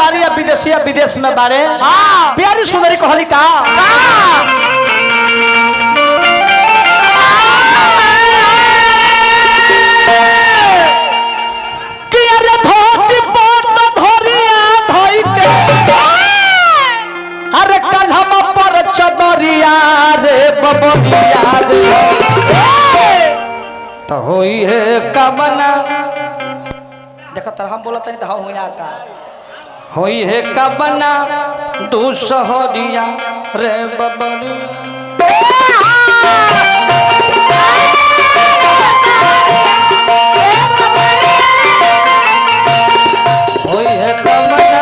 बारी या विदेशिया विदेश में बारे। हाँ प्यारी सुंदरी कहली का अरे कन्हम पर चदरिया रे बबरिया रे तो होई है कमना देखो तर हम बोलत नहीं तो हुई आता होई है कमना तू सहरिया रे बबरिया होई है कमना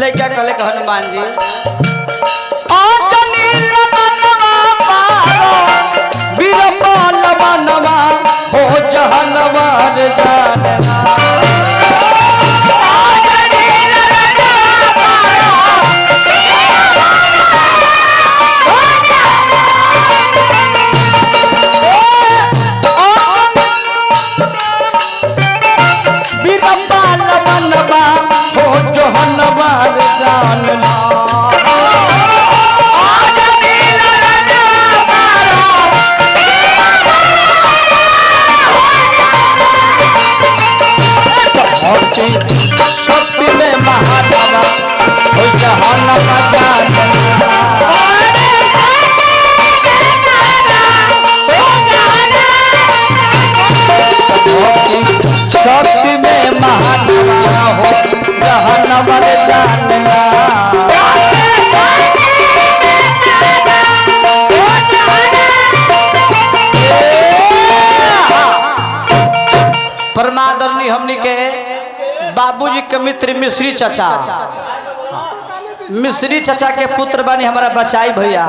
ले क्या कहले हनुमान जी हो जहनवार शक्ति में महानवा हो जहनवा शक्ति में महानवा हो जहनवा जानना परमादरणी हमनी के बाबूजी के मित्र मिश्री चाचा मिश्री चाचा के पुत्र बने हमारा बचाई भैया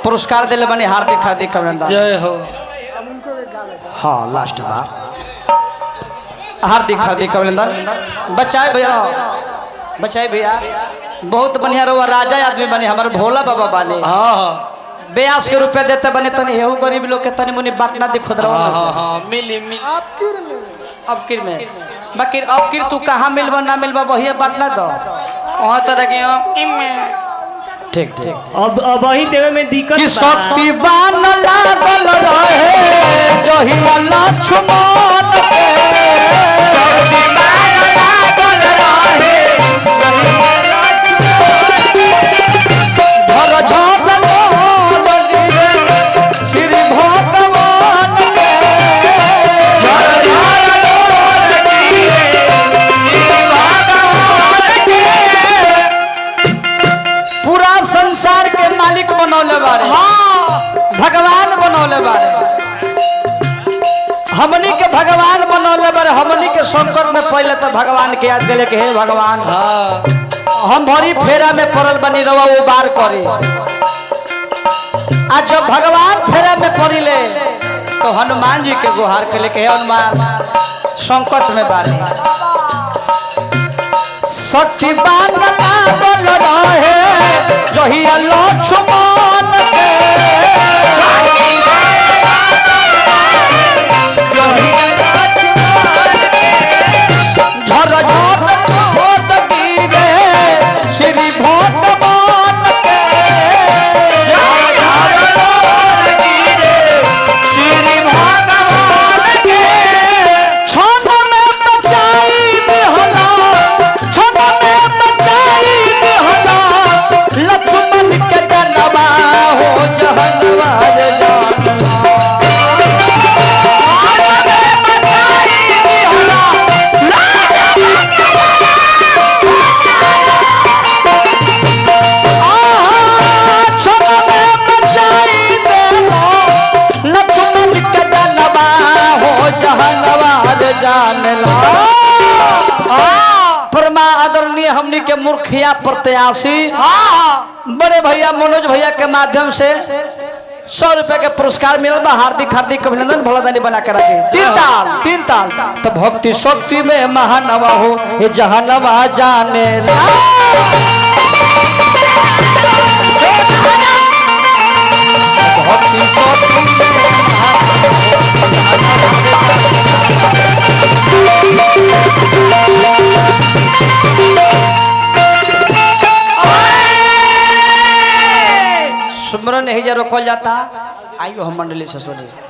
पुरस्कार दिले बने हार्दिक हार्दिक अभिनंदन जय हो। हाँ लास्ट बार हार्दिक हार्दिक अभिनंदन बचाई भैया बहुत बढ़िया रहो राजा आदमी बने हमारे भोला बाबा बने। ब्यास के रुपया देते बने तनी हेहू गरीब लोग के तनी मुनी बांटना दी खुद रहो मिली अब किर में बाकी अब किर तू कहाँ मिलबा ना मिलबा वही बांटना दो कहाँ तरह के ठीक ठीक अब वही देवे में दिक्कत कि शक्ति बान लागल रहे जही लक्ष्मण के शक्ति बान लागल रहे धर झप श्री भगवान के पूरा संसार के मालिक बनौले बारे। हाँ भगवान बनौले बारे हमनी के भगवान बनौले बारे हमनी के संकट में पहले तो भगवान के याद दिले के हे भगवान हम भरी फेरा में पड़ल बनी रवा वो बार करे आज जब भगवान फेरा में पड़िले तो हनुमान जी के गुहार के लेके हनुमान संकट में बारे सच्ची बात बोल रहे जही लक्ष्मण के झर झर होत गिरे श्री भगवान के श्री भगवान के क्षण में बचाई बिहला क्षण में बचाई बिहला लक्ष्मण के जनवा हो जहनवा आदरणीय हमनी के मुखिया प्रत्याशी बड़े भैया मनोज भैया के माध्यम से 100 रुपए के पुरस्कार मिलल बा। हार्दिक हार्दिक अभिनंदन भोला दानी बना के रखे। 3 ताल तो भक्ति शक्ति में महानवा हो ये जहानवा जाने ला। भक्ति शक्ति सुमरन नहीं जा रोकल जाता। आइयो हम मंडली से सुनिए।